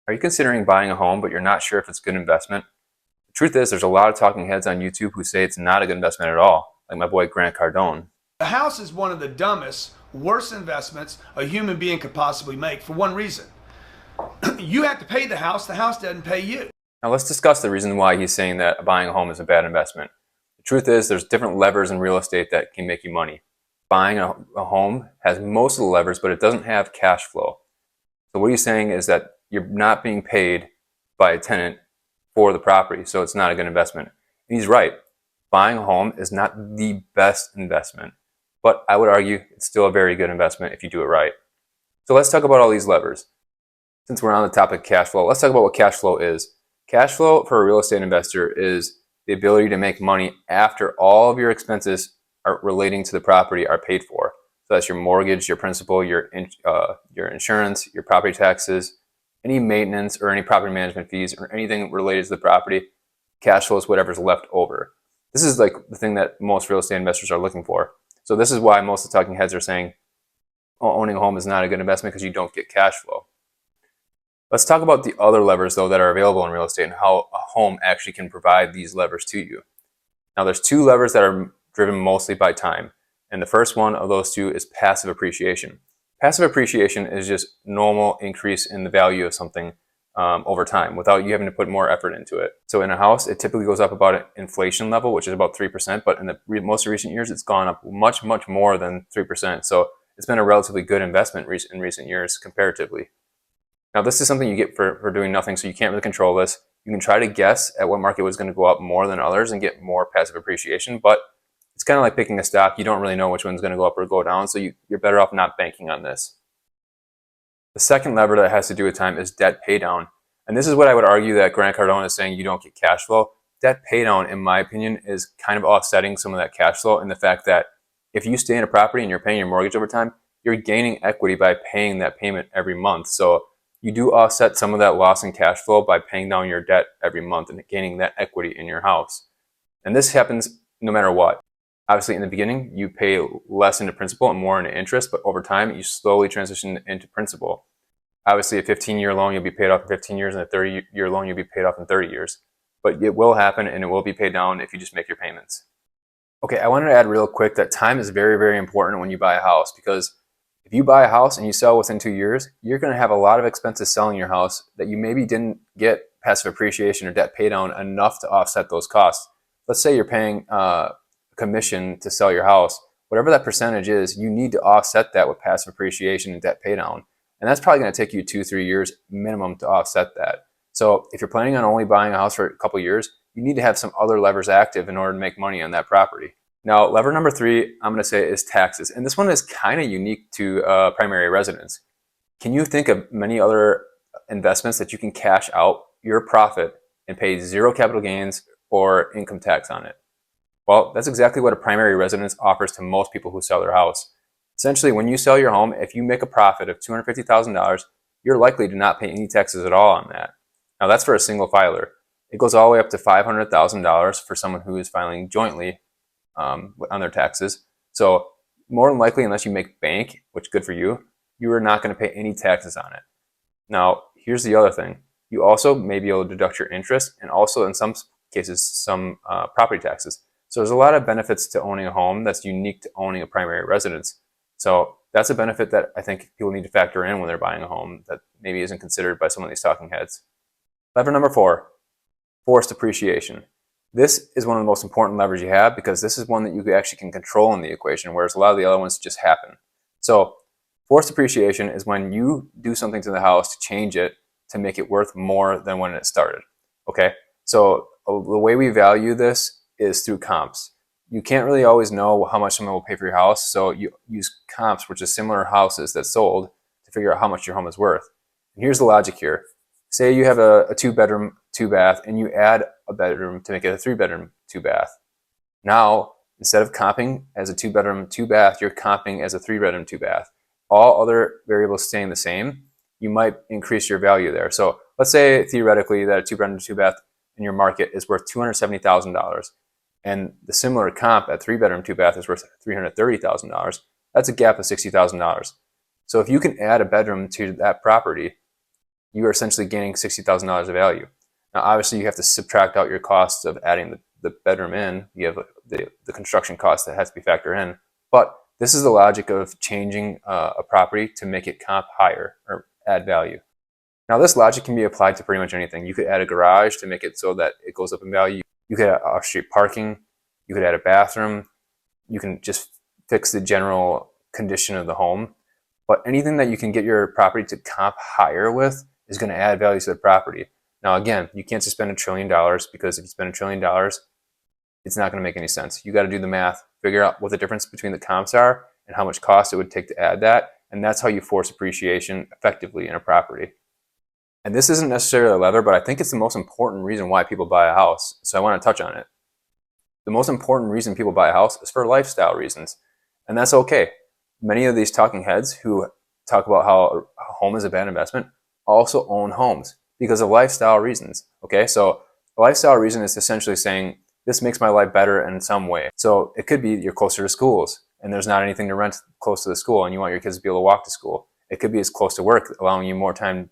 Are you considering buying a home, but you're not sure if it's a good investment? The truth is, there's a lot of talking heads on YouTube who say it's not a good investment at all, like my boy Grant Cardone. A house is one of the dumbest, worst investments a human being could possibly make for one reason. You have to pay the house doesn't pay you. Now let's discuss the reason why he's saying that buying a home is a bad investment. The truth is, there's different levers in real estate that can make you money. Buying a home has most of the levers, but it doesn't have cash flow. So what he's saying is that you're not being paid by a tenant for the property, so it's not a good investment. And he's right. Buying a home is not the best investment, but I would argue it's still a very good investment if you do it right. So let's talk about all these levers. Since we're on the topic of cash flow, let's talk about what cash flow is. Cash flow for a real estate investor is the ability to make money after all of your expenses are relating to the property are paid for. So that's your mortgage, your principal, your insurance, your property taxes, any maintenance or any property management fees or anything related to the property. Cash flow is whatever's left over. This is like the thing that most real estate investors are looking for. So this is why most of the talking heads are saying owning a home is not a good investment because you don't get cash flow. Let's talk about the other levers though that are available in real estate and how a home actually can provide these levers to you. Now there's two levers that are driven mostly by time. And the first one of those two is passive appreciation. Passive appreciation is just normal increase in the value of something over time without you having to put more effort into it. So in a house, it typically goes up about an inflation level, which is about 3%, but in the most recent years, it's gone up much, much more than 3%. So it's been a relatively good investment in recent years comparatively. Now this is something you get for doing nothing, so you can't really control this. You can try to guess at what market was going to go up more than others and get more passive appreciation, but it's kind of like picking a stock. You don't really know which one's going to go up or go down, so you're better off not banking on this. The second lever that has to do with time is debt paydown. And this is what I would argue that Grant Cardone is saying you don't get cash flow. Debt paydown, in my opinion, is kind of offsetting some of that cash flow in the fact that if you stay in a property and you're paying your mortgage over time, you're gaining equity by paying that payment every month. So you do offset some of that loss in cash flow by paying down your debt every month and gaining that equity in your house. And this happens no matter what. Obviously, in the beginning, you pay less into principal and more into interest, but over time, you slowly transition into principal. Obviously, a 15-year loan, you'll be paid off in 15 years, and a 30-year loan, you'll be paid off in 30 years. But it will happen, and it will be paid down if you just make your payments. Okay, I wanted to add real quick that time is very, very important when you buy a house, because if you buy a house and you sell within 2 years, you're going to have a lot of expenses selling your house that you maybe didn't get passive appreciation or debt paydown enough to offset those costs. Let's say you're paying commission to sell your house. Whatever that percentage is, you need to offset that with passive appreciation and debt paydown. And that's probably going to take you 2-3 years minimum to offset that. So if you're planning on only buying a house for a couple years, you need to have some other levers active in order to make money on that property. Now, lever number 3, I'm going to say, is taxes. And this one is kind of unique to primary residence. Can you think of many other investments that you can cash out your profit and pay 0 capital gains or income tax on it? Well, that's exactly what a primary residence offers to most people who sell their house. Essentially, when you sell your home, if you make a profit of $250,000, you're likely to not pay any taxes at all on that. Now, that's for a single filer. It goes all the way up to $500,000 for someone who is filing jointly on their taxes. So more than likely, unless you make bank, which is good for you, you are not going to pay any taxes on it. Now, here's the other thing. You also may be able to deduct your interest and also, in some cases, some property taxes. So there's a lot of benefits to owning a home that's unique to owning a primary residence. So that's a benefit that I think people need to factor in when they're buying a home that maybe isn't considered by some of these talking heads. Lever number 4, forced appreciation. This is one of the most important levers you have because this is one that you actually can control in the equation, whereas a lot of the other ones just happen. So forced appreciation is when you do something to the house to change it to make it worth more than when it started. Okay, so the way we value this is through comps. You can't really always know how much someone will pay for your house, so you use comps, which is similar houses that sold, to figure out how much your home is worth. And here's the logic here. Say you have a 2-bedroom, 2-bath, and you add a bedroom to make it a 3-bedroom, 2-bath. Now, instead of comping as a 2-bedroom, 2-bath, you're comping as a 3-bedroom, 2-bath. All other variables staying the same, you might increase your value there. So let's say theoretically that a 2-bedroom, 2-bath in your market is worth $270,000. And the similar comp at 3-bedroom, 2-bath is worth $330,000. That's a gap of $60,000. So if you can add a bedroom to that property, you are essentially gaining $60,000 of value. Now, obviously, you have to subtract out your costs of adding the bedroom in. You have the construction cost that has to be factored in. But this is the logic of changing a property to make it comp higher or add value. Now, this logic can be applied to pretty much anything. You could add a garage to make it so that it goes up in value. You could add off-street parking. You could add a bathroom. You can just fix the general condition of the home. But anything that you can get your property to comp higher with is going to add value to the property. Now, again, you can't just spend $1 trillion, because if you spend $1 trillion, it's not going to make any sense. You got to do the math, figure out what the difference between the comps are and how much cost it would take to add that. And that's how you force appreciation effectively in a property. And this isn't necessarily a lever, but I think it's the most important reason why people buy a house. So I want to touch on it. The most important reason people buy a house is for lifestyle reasons. And that's okay. Many of these talking heads who talk about how a home is a bad investment also own homes because of lifestyle reasons. Okay, so a lifestyle reason is essentially saying, this makes my life better in some way. So it could be you're closer to schools and there's not anything to rent close to the school and you want your kids to be able to walk to school. It could be it's close to work, allowing you more time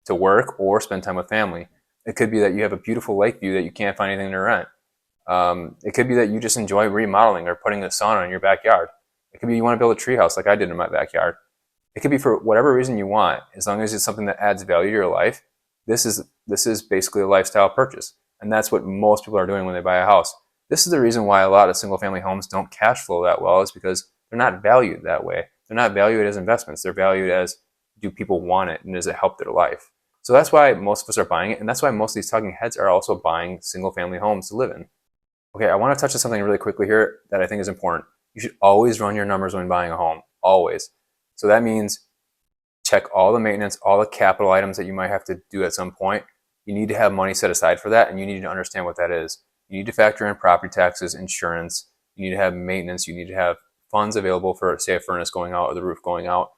to work or spend time with family. It could be that you have a beautiful lake view that you can't find anything to rent. It could be that you just enjoy remodeling or putting a sauna in your backyard. It could be you want to build a tree house like I did in my backyard. It could be for whatever reason you want, as long as it's something that adds value to your life. This is basically a lifestyle purchase. And that's what most people are doing when they buy a house. This is the reason why a lot of single family homes don't cash flow that well, is because they're not valued that way. They're not valued as investments. They're valued as, do people want it and does it help their life? So that's why most of us are buying it. And that's why most of these talking heads are also buying single family homes to live in. Okay, I want to touch on something really quickly here that I think is important. You should always run your numbers when buying a home, always. So that means check all the maintenance, all the capital items that you might have to do at some point. You need to have money set aside for that, and you need to understand what that is. You need to factor in property taxes, insurance. You need to have maintenance. You need to have funds available for, say, a furnace going out or the roof going out.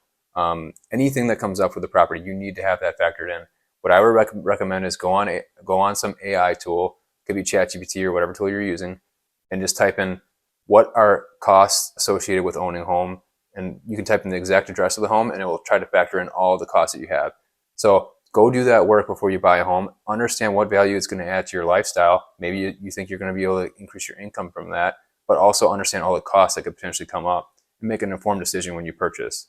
Anything that comes up with the property, you need to have that factored in. What I would recommend is go on some AI tool. It could be ChatGPT or whatever tool you're using, and just type in what are costs associated with owning a home, and you can type in the exact address of the home, and it will try to factor in all the costs that you have. So go do that work before you buy a home. Understand what value it's going to add to your lifestyle. Maybe you think you're going to be able to increase your income from that, but also understand all the costs that could potentially come up and make an informed decision when you purchase.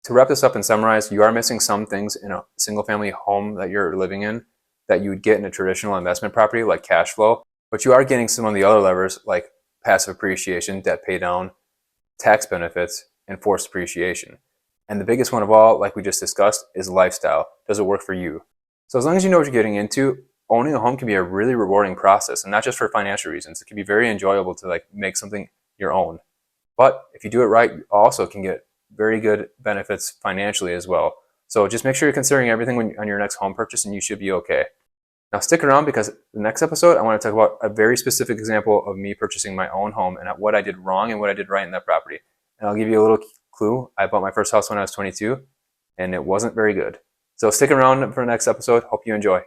To wrap this up and summarize, you are missing some things in a single family home that you're living in that you would get in a traditional investment property like cash flow, but you are getting some of the other levers like passive appreciation, debt pay down, tax benefits, and forced appreciation. And the biggest one of all, like we just discussed, is lifestyle. Does it work for you? So as long as you know what you're getting into, owning a home can be a really rewarding process, and not just for financial reasons. It can be very enjoyable to make something your own. But if you do it right, you also can get very good benefits financially as well. So just make sure you're considering everything on your next home purchase, and you should be okay. Now stick around, because the next episode I want to talk about a very specific example of me purchasing my own home and what I did wrong and what I did right in that property. And I'll give you a little clue. I bought my first house when I was 22, and it wasn't very good. So stick around for the next episode. Hope you enjoy.